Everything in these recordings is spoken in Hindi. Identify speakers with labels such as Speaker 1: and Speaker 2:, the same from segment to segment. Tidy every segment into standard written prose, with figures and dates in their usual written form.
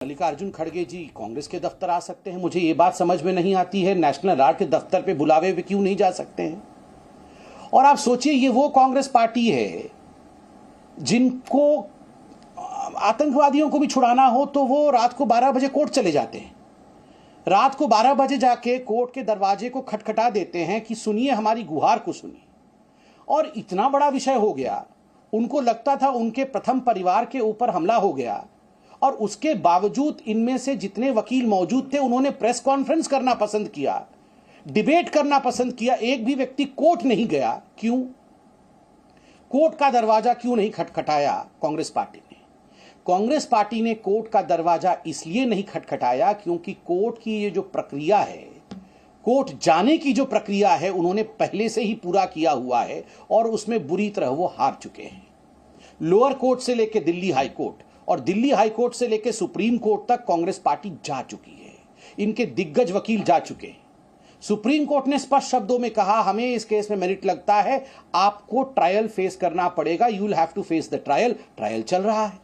Speaker 1: मल्लिकार्जुन खड़गे जी कांग्रेस के दफ्तर आ सकते हैं। मुझे ये बात समझ में नहीं आती है, नेशनल आर्ट के दफ्तर पे बुलावे हुए क्यों नहीं जा सकते हैं। और आप सोचिए, ये वो कांग्रेस पार्टी है जिनको आतंकवादियों को भी छुड़ाना हो तो वो रात को 12 बजे कोर्ट चले जाते हैं। रात को 12 बजे जाके कोर्ट के दरवाजे को खटखटा देते हैं कि सुनिए, हमारी गुहार को सुनिए। और इतना बड़ा विषय हो गया, उनको लगता था उनके प्रथम परिवार के ऊपर हमला हो गया, और उसके बावजूद इनमें से जितने वकील मौजूद थे उन्होंने प्रेस कॉन्फ्रेंस करना पसंद किया, डिबेट करना पसंद किया। एक भी व्यक्ति कोर्ट नहीं गया। क्यों? कोर्ट का दरवाजा क्यों नहीं खटखटाया कांग्रेस पार्टी ने? कांग्रेस पार्टी ने कोर्ट का दरवाजा इसलिए नहीं खटखटाया क्योंकि कोर्ट की ये जो प्रक्रिया है, कोर्ट जाने की जो प्रक्रिया है, उन्होंने पहले से ही पूरा किया हुआ है और उसमें बुरी तरह वो हार चुके हैं। लोअर कोर्ट से लेकर दिल्ली हाई कोर्ट और दिल्ली हाई कोर्ट से लेकर सुप्रीम कोर्ट तक कांग्रेस पार्टी जा चुकी है। इनके दिग्गज वकील जा चुके हैं। सुप्रीम कोर्ट ने स्पष्ट शब्दों में कहा, हमें इस केस में मेरिट लगता है, आपको ट्रायल फेस करना पड़ेगा, you will have to face the trial. Trial चल रहा है।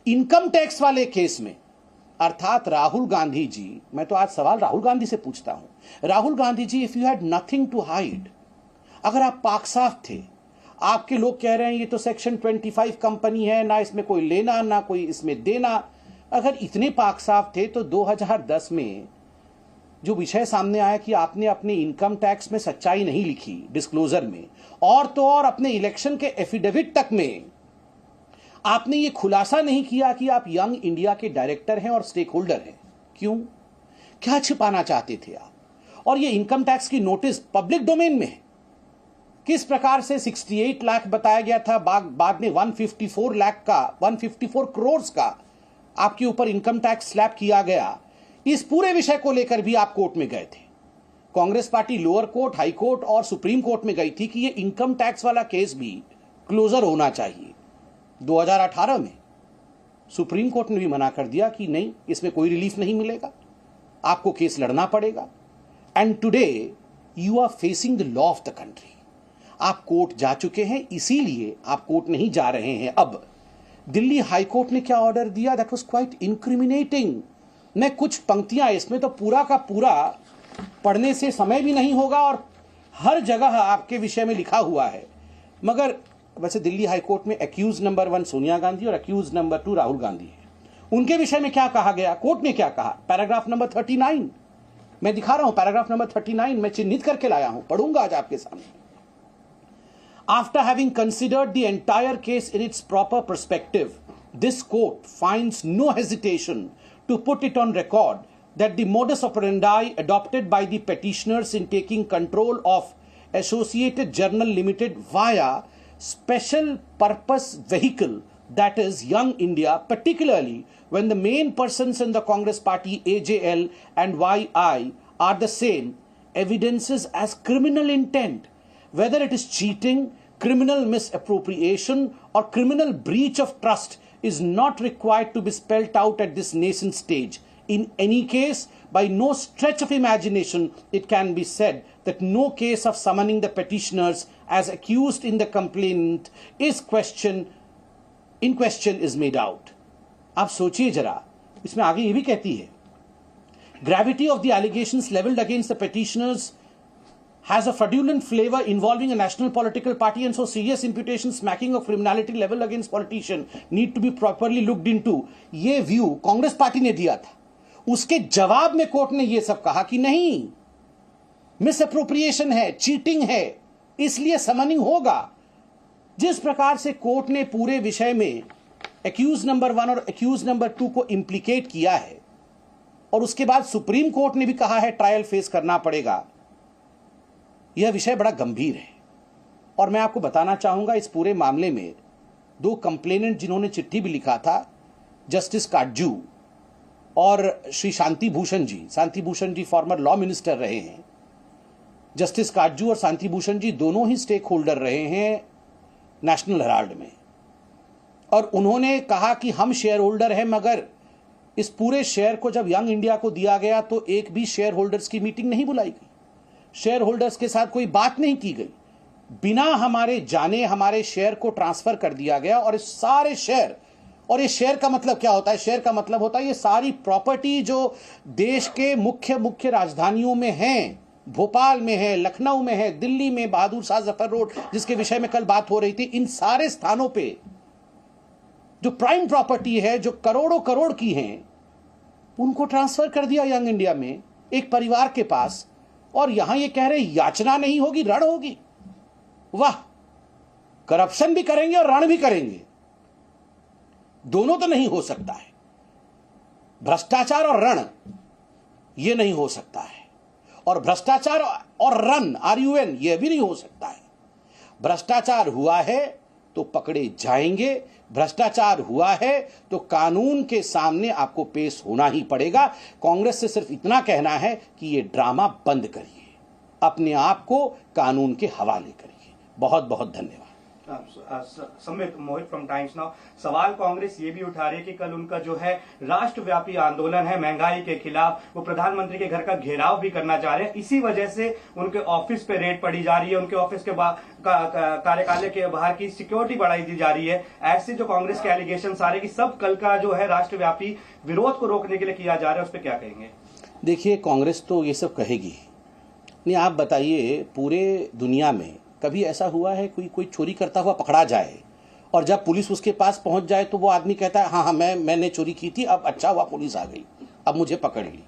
Speaker 1: इनकम टैक्स वाले केस में, अर्थात राहुल गांधी जी, मैं तो आज सवाल राहुल गांधी से पूछता हूं, Rahul Gandhi ji, if you had nothing to hide, अगर आप पाक साफ थे, आपके लोग कह रहे हैं ये तो सेक्शन 25 कंपनी है, ना इसमें कोई लेना ना कोई इसमें देना, अगर इतने पाक साफ थे तो 2010 में जो विषय सामने आया कि आपने अपने इनकम टैक्स में सच्चाई नहीं लिखी डिस्क्लोजर में, और तो और अपने इलेक्शन के एफिडेविट तक में आपने ये खुलासा नहीं किया कि आप यंग इंडिया के डायरेक्टर हैं और स्टेक होल्डर हैं। क्यों? क्या छिपाना चाहते थे आप? और ये इनकम टैक्स की नोटिस पब्लिक डोमेन में है। किस प्रकार से 68 लाख बताया गया था, बाद में 154 लाख का, 154 करोड़ का आपके ऊपर इनकम टैक्स स्लैब किया गया। इस पूरे विषय को लेकर भी आप कोर्ट में गए थे। Congress party lower court, high court और सुप्रीम कोर्ट में गई थी कि ये इनकम टैक्स वाला केस भी क्लोजर होना चाहिए। 2018 में सुप्रीम कोर्ट ने भी मना कर दिया कि नहीं, इसमें कोई रिलीफ नहीं मिलेगा, आपको केस लड़ना पड़ेगा। And today you are facing the law of the country. आप कोर्ट जा चुके हैं, इसीलिए आप कोर्ट नहीं जा रहे हैं। अब दिल्ली हाई कोर्ट ने क्या ऑर्डर दिया, दैट वाज क्वाइट इंक्रिमिनेटिंग। मैं कुछ पंक्तियां, इसमें तो पूरा का पूरा पढ़ने से समय भी नहीं होगा और हर जगह आपके विषय में लिखा हुआ है, मगर वैसे दिल्ली हाई कोर्ट में एक्यूज नंबर 1 सोनिया गांधी और एक्यूज नंबर 2 राहुल गांधी है। उनके विषय में क्या कहा गया, कोर्ट ने क्या कहा, पैराग्राफ नंबर 39 मैं दिखा रहा हूं। पैराग्राफ नंबर 39 मैं चिन्हित करके लाया हूं, पढ़ूंगा आज आपके सामने। After having considered the entire case in its proper perspective, this court finds no hesitation to put it on record that the modus operandi adopted by the petitioners in taking control of Associated Journal Limited via special purpose vehicle, that is Young India, particularly when the main persons in the Congress party AJL and YI are the same, evidences as criminal intent. Whether it is cheating, criminal misappropriation or criminal breach of trust is not required to be spelled out at this nascent stage. In any case, by no stretch of imagination, it can be said that no case of summoning the petitioners as accused in the complaint is in question is made out. आप सोचिए जरा, इसमें आगे ये भी कहती है, gravity of the allegations leveled against the petitioners has a fraudulent flavor involving a national political party, and so serious imputations smacking of criminality level against politician need to be properly looked into. ये व्यू कांग्रेस पार्टी ने दिया था। उसके जवाब में कोर्ट ने ये सब कहा कि नहीं, मिस अप्रोप्रिएशन है, चीटिंग है, इसलिए समनिंग होगा। जिस प्रकार से कोर्ट ने पूरे विषय में एक्यूज नंबर 1 और एक्यूज नंबर 2 को इंप्लीकेट किया है, और उसके बाद सुप्रीम कोर्ट ने भी कहा है ट्रायल फेस करना पड़ेगा, यह विषय बड़ा गंभीर है। और मैं आपको बताना चाहूंगा, इस पूरे मामले में 2 कंप्लेनेंट जिन्होंने चिट्ठी भी लिखा था, जस्टिस काटजू और Shri Shanti Bhushan ji. Shanti Bhushan ji former law minister रहे हैं। जस्टिस काटजू और शांति भूषण जी दोनों ही स्टेक होल्डर रहे हैं नेशनल हेराल्ड में, और उन्होंने कहा कि हम शेयर होल्डर हैं, मगर इस पूरे शेयर को जब यंग इंडिया को दिया गया तो एक भी शेयर होल्डर्स की मीटिंग नहीं बुलाई गई, शेयर होल्डर्स के साथ कोई बात नहीं की गई, बिना हमारे जाने हमारे शेयर को ट्रांसफर कर दिया गया, और इस सारे शेयर और ये शेयर का मतलब क्या होता है? शेयर का मतलब होता है ये सारी प्रॉपर्टी जो देश के मुख्य मुख्य राजधानियों में है, भोपाल में है, लखनऊ में है, दिल्ली में बहादुर शाह जफर रोड जिसके विषय में कल बात हो रही थी, इन सारे स्थानों पे जो प्राइम प्रॉपर्टी है, जो करोड़ों करोड़ की हैं, उनको ट्रांसफर कर दिया यंग इंडिया में एक परिवार के पास। और यहां ये कह रहे याचना नहीं होगी, रण होगी। वाह, करप्शन भी करेंगे और रण भी करेंगे, दोनों तो नहीं हो सकता है। भ्रष्टाचार और रण ये नहीं हो सकता है, और भ्रष्टाचार और रन RUN ये भी नहीं हो सकता है। भ्रष्टाचार हुआ है तो पकड़े जाएंगे, भ्रष्टाचार हुआ है तो कानून के सामने आपको पेश होना ही पड़ेगा। कांग्रेस से सिर्फ इतना कहना है कि ये ड्रामा बंद करिए, अपने आप को कानून के हवाले करिए। बहुत बहुत धन्यवाद।
Speaker 2: समित मोहित फ्रॉम टाइम्स नाउ। सवाल कांग्रेस ये भी उठा रही है कि कल उनका जो है राष्ट्रव्यापी आंदोलन है महंगाई के खिलाफ, वो प्रधानमंत्री के घर का घेराव भी करना चाह रहे हैं। इसी वजह से उनके ऑफिस पे रेड पड़ी जा रही है, उनके ऑफिस के कार्यालय के बाहर की सिक्योरिटी बढ़ाई दी जा रही है। ऐसे जो कांग्रेस के एलिगेशन आ रहे कि सब कल का जो है राष्ट्रव्यापी विरोध को रोकने के लिए किया जा रहा है, उस पर क्या कहेंगे?
Speaker 1: देखिए, कांग्रेस तो ये सब कहेगी नहीं। आप बताइए, पूरे दुनिया में कभी ऐसा हुआ है कोई चोरी करता हुआ पकड़ा जाए और जब पुलिस उसके पास पहुंच जाए तो वो आदमी कहता है हाँ मैंने चोरी की थी, अब अच्छा हुआ पुलिस आ गई, अब मुझे पकड़ ली?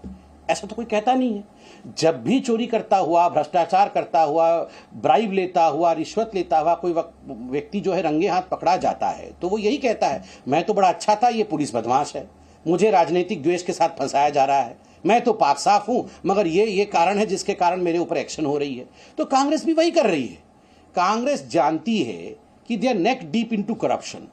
Speaker 1: ऐसा तो कोई कहता नहीं है। जब भी चोरी करता हुआ, भ्रष्टाचार करता हुआ, ब्राइब लेता हुआ, रिश्वत लेता हुआ कोई व्यक्ति जो है रंगे हाथ पकड़ा जाता है तो वो यही कहता है मैं तो बड़ा अच्छा था, ये पुलिस बदमाश है, मुझे राजनीतिक द्वेष के साथ फंसाया जा रहा है, मैं तो पाक साफ हूं, मगर ये कारण है जिसके कारण मेरे ऊपर एक्शन हो रही है। तो कांग्रेस भी वही कर रही है। कांग्रेस जानती है कि they are neck deep into corruption,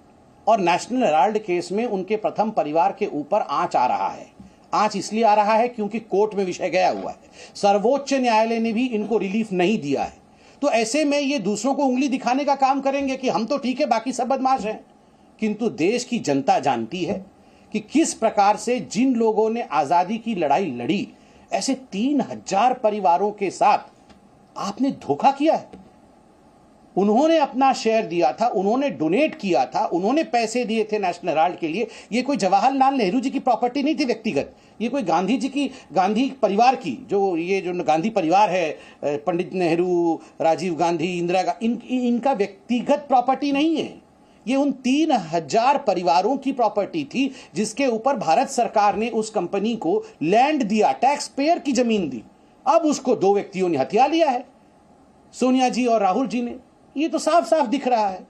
Speaker 1: और नेशनल हेराल्ड केस में उनके प्रथम परिवार के ऊपर आंच आ रहा है। आंच इसलिए आ रहा है क्योंकि कोर्ट में विषय गया हुआ है, सर्वोच्च न्यायालय ने भी इनको रिलीफ नहीं दिया है। तो ऐसे में ये दूसरों को उंगली दिखाने का काम करेंगे कि हम तो ठीक है, बाकी सब बदमाश हैं। किंतु देश की जनता जानती है कि किस प्रकार से जिन लोगों ने आजादी की लड़ाई लड़ी, ऐसे 3000 परिवारों के साथ आपने धोखा किया है। उन्होंने अपना शेयर दिया था, उन्होंने डोनेट किया था, उन्होंने पैसे दिए थे नेशनल हेराल्ड के लिए। ये कोई जवाहरलाल नेहरू जी की प्रॉपर्टी नहीं थी व्यक्तिगत, ये कोई गांधी जी की, गांधी परिवार की, जो गांधी परिवार है, पंडित नेहरू, राजीव गांधी, इंदिरा गांधी, इनका व्यक्तिगत प्रॉपर्टी नहीं है। ये उन 3000 परिवारों की प्रॉपर्टी थी जिसके ऊपर भारत सरकार ने उस कंपनी को लैंड दिया, टैक्स पेयर की जमीन दी। अब उसको दो व्यक्तियों ने हथिया लिया है, सोनिया जी और राहुल जी ने। ये तो साफ साफ दिख रहा है।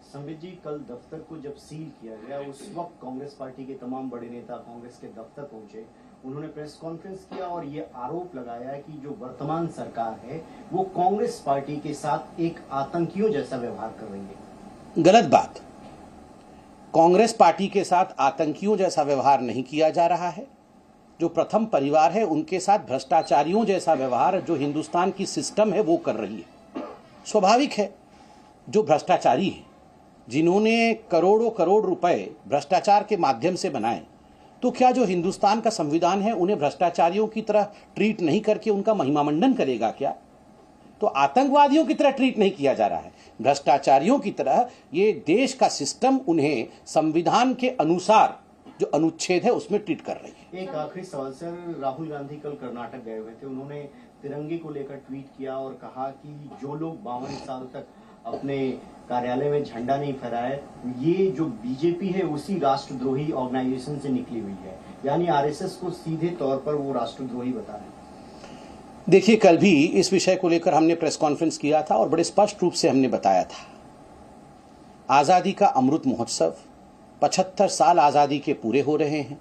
Speaker 3: संबित जी, कल दफ्तर को जब सील किया गया उस वक्त कांग्रेस पार्टी के तमाम बड़े नेता कांग्रेस के दफ्तर पहुंचे, उन्होंने प्रेस कॉन्फ्रेंस किया और ये आरोप लगाया कि जो वर्तमान सरकार है वो कांग्रेस पार्टी के साथ एक आतंकियों जैसा व्यवहार कर रही है।
Speaker 1: गलत बात। कांग्रेस पार्टी के साथ आतंकियों जैसा व्यवहार नहीं किया जा रहा है। जो प्रथम परिवार है उनके साथ भ्रष्टाचारियों जैसा व्यवहार जो हिंदुस्तान की सिस्टम है वो कर रही है। स्वाभाविक है, जो भ्रष्टाचारी हैं, जिन्होंने करोड़ों करोड़ रुपए भ्रष्टाचार के माध्यम से बनाए, तो क्या जो हिंदुस्तान का संविधान है उन्हें भ्रष्टाचारियों की तरह ट्रीट नहीं करके उनका महिमामंडन करेगा क्या? तो आतंकवादियों की तरह ट्रीट नहीं किया जा रहा है, भ्रष्टाचारियों की तरह ये देश का सिस्टम उन्हें संविधान के अनुसार जो अनुच्छेद है उसमें ट्रीट कर रही है।
Speaker 3: एक आखिरी सवाल सर, राहुल गांधी कल कर्नाटक गए हुए थे, उन्होंने तिरंगे को लेकर ट्वीट किया और कहा कि जो लोग 52 साल तक अपने कार्यालय में झंडा नहीं फहराए, ये जो बीजेपी है उसी राष्ट्रद्रोही ऑर्गेनाइजेशन से निकली हुई है, यानी आरएसएस को सीधे तौर पर वो राष्ट्रद्रोही बता रहे हैं।
Speaker 1: देखिए, कल भी इस विषय को लेकर हमने प्रेस कॉन्फ्रेंस किया था और बड़े स्पष्ट रूप से हमने बताया था, आजादी का अमृत महोत्सव, 75 साल आजादी के पूरे हो रहे हैं,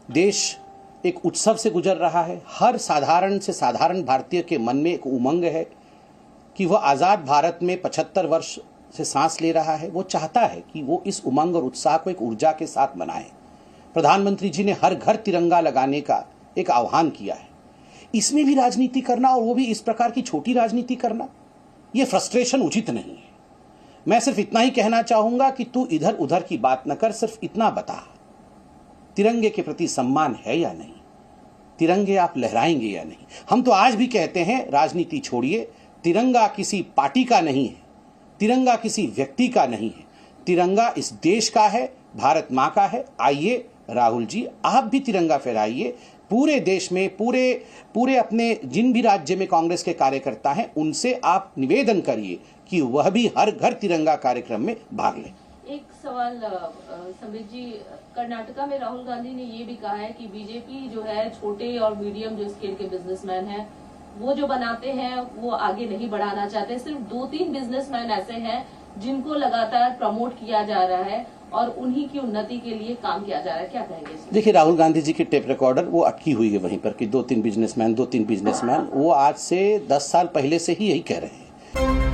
Speaker 1: देश एक उत्सव से गुजर रहा है। हर साधारण से साधारण भारतीय के मन में एक उमंग है कि वह आज़ाद भारत में 75 वर्ष से सांस ले रहा है। वो चाहता है कि वो इस उमंग और उत्साह को एक ऊर्जा के साथ मनाए। प्रधानमंत्री जी ने हर घर तिरंगा लगाने का एक आह्वान किया है। इसमें भी राजनीति करना, और वो भी इस प्रकार की छोटी राजनीति करना, ये फ्रस्ट्रेशन उचित नहीं है। मैं सिर्फ इतना ही कहना चाहूंगा कि तू इधर उधर की बात न कर, सिर्फ इतना बता, तिरंगे के प्रति सम्मान है या नहीं, तिरंगे आप लहराएंगे या नहीं। हम तो आज भी कहते हैं राजनीति छोड़िए, तिरंगा किसी पार्टी का नहीं है, तिरंगा किसी व्यक्ति का नहीं है, तिरंगा इस देश का है, भारत माँ का है। आइए राहुल जी, आप भी तिरंगा फहराइए। पूरे देश में, पूरे अपने जिन भी राज्य में कांग्रेस के कार्यकर्ता हैं, उनसे आप निवेदन करिए कि वह भी हर घर तिरंगा कार्यक्रम में भाग लें।
Speaker 4: एक सवाल संबित जी, कर्नाटका में राहुल गांधी ने ये भी कहा है कि बीजेपी जो है छोटे और मीडियम जो स्केल के बिजनेसमैन हैं, वो जो बनाते हैं वो आगे नहीं बढ़ाना चाहते। सिर्फ 2-3 बिजनेसमैन ऐसे हैं जिनको लगातार प्रमोट किया जा रहा है और उन्हीं की उन्नति के लिए काम किया जा रहा है। क्या कहेंगे इसमें?
Speaker 1: देखिए, राहुल गांधी जी की टेप रिकॉर्डर वो अटकी हुई है वहीं पर कि 2-3 बिजनेसमैन, वो आज से 10 साल पहले से ही यही कह रहे हैं।